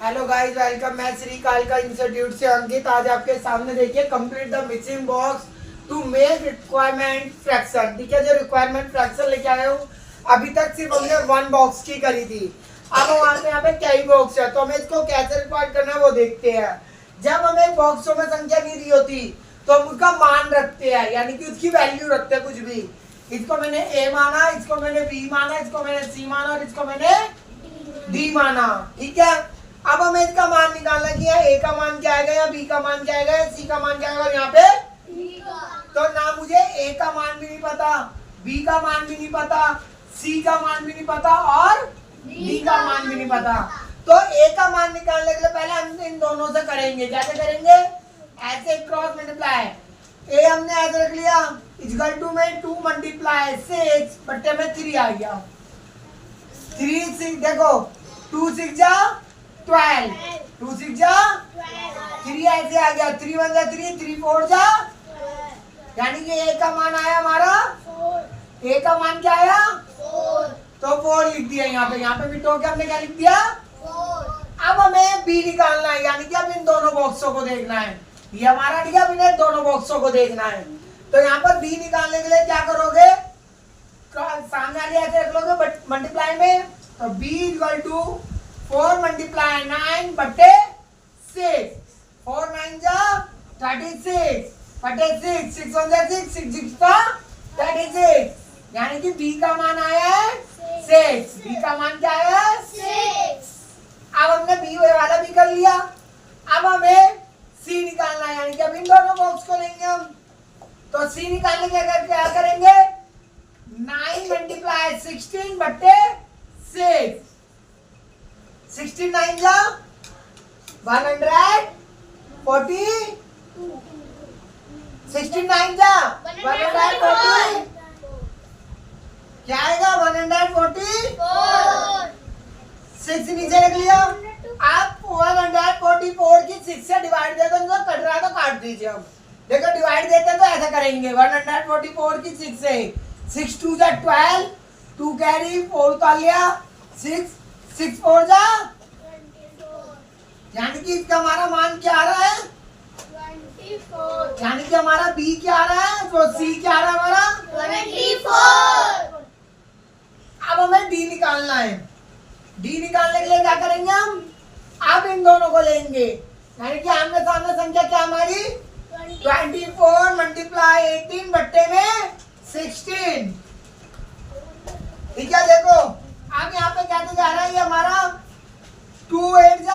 Hello guys, welcome. मैं श्री कालका institute से अंकित। आज आपके सामने देखिए complete the mixing box to make requirement fraction. ठीक है, जो रिक्वायरमेंट फ्रैक्शन लेके आए हूँ, अभी तक सिर्फ हमने वन बॉक्स की करी थी। अब हमारे यहाँ पे कई बॉक्स है, तो हमें इसको कैसे रिकॉर्ड करना है वो देखते हैं। जब हमें बॉक्सों में संख्या नहीं दी होती तो हम उसका मान रखते हैं, यानी कि उसकी वैल्यू रखते हैं कुछ भी। इसको मैंने ए माना, इसको मैंने बी माना, इसको मैंने सी माना और इसको मैंने डी माना। ठीक है, अब हमें इसका मान निकालना कि ए का मान क्या आएगा या बी का मान क्या आएगा या सी का मान क्या आएगा, और यहाँ पे तो ना मुझे ए का मान भी नहीं पता, बी का मान भी नहीं पता, सी का मान भी नहीं पता और डी का मान भी नहीं पता। तो ए का मान निकालने के लिए पहले हम इन दोनों से करेंगे। कैसे करेंगे? ऐसे क्रॉस मल्टीप्लाई। ए हमने ऐसे रख लिया, इक्वल टू में 2 मल्टीप्लाई 6 बट्टे में 3 आ गया। 3 6 देखो, 2 6 जा 12, 2 6 जा 3 ऐसे आ गया, 3 1 जा 3, 3 4 जा, यानी कि ए का मान आया हमारा 4। ए का मान क्या आया 4, तो 4 लिख दिया यहाँ पे मिटो के हमने क्या लिख दिया 4। अब हमें बी निकालना है, यानी कि अब इन दोनों बॉक्सों को देखना है। ये हमारा ठीक है, इन्हें दोनों बॉक्सों को देखना है। तो यहाँ पर बी निकालने के लिए क्या करोगे? सामने वाली ऐसे रख लोगे मल्टीप्लाई में, तो बी इक्वल टू 4 मल्टीप्लाई 9 बटे 6, 4 9 जा 36 बटे 6, 6 1 जा 6, 6 6 का 36, यानी कि बी का मान आया है 6। बी का मान क्या आया है 6। अब हमने बी वाला भी कर लिया। अब हमें सी निकालना है, यानी कि अब इन दोनों बॉक्स को लेंगे हम। तो सी निकालने के लिए क्या करेंगे? 9 मल्टीप्लाई 16 बटे 6, 16 9 जा 140, 16 9 जा 140, क्या आएगा 144। 6 नीचे रख लिया। आप 144 की 6 से डिवाइड दे दो, कट रहा है तो काट दीजिए। हम देखो डिवाइड देते हैं तो ऐसा करेंगे, 144 की 6 से 6 2 जा 12, 2 कैरी 4 उतार लिया, 6 6 4 जा 24, यानी कि इसका हमारा मान क्या आ रहा है 24, यानी कि हमारा बी क्या आ रहा है, तो सी क्या आ रहा है हमारा 24। अब हमें डी निकालना है। डी निकालने के लिए क्या करेंगे हम? अब इन दोनों को लेंगे, यानी कि आमने सामने संख्या क्या हमारी 24 मल्टीप्लाई 18 बट्टे में 16। ठीक है, देखो अब यहाँ पे क्या जा रहा है, ये हमारा 2 8 जा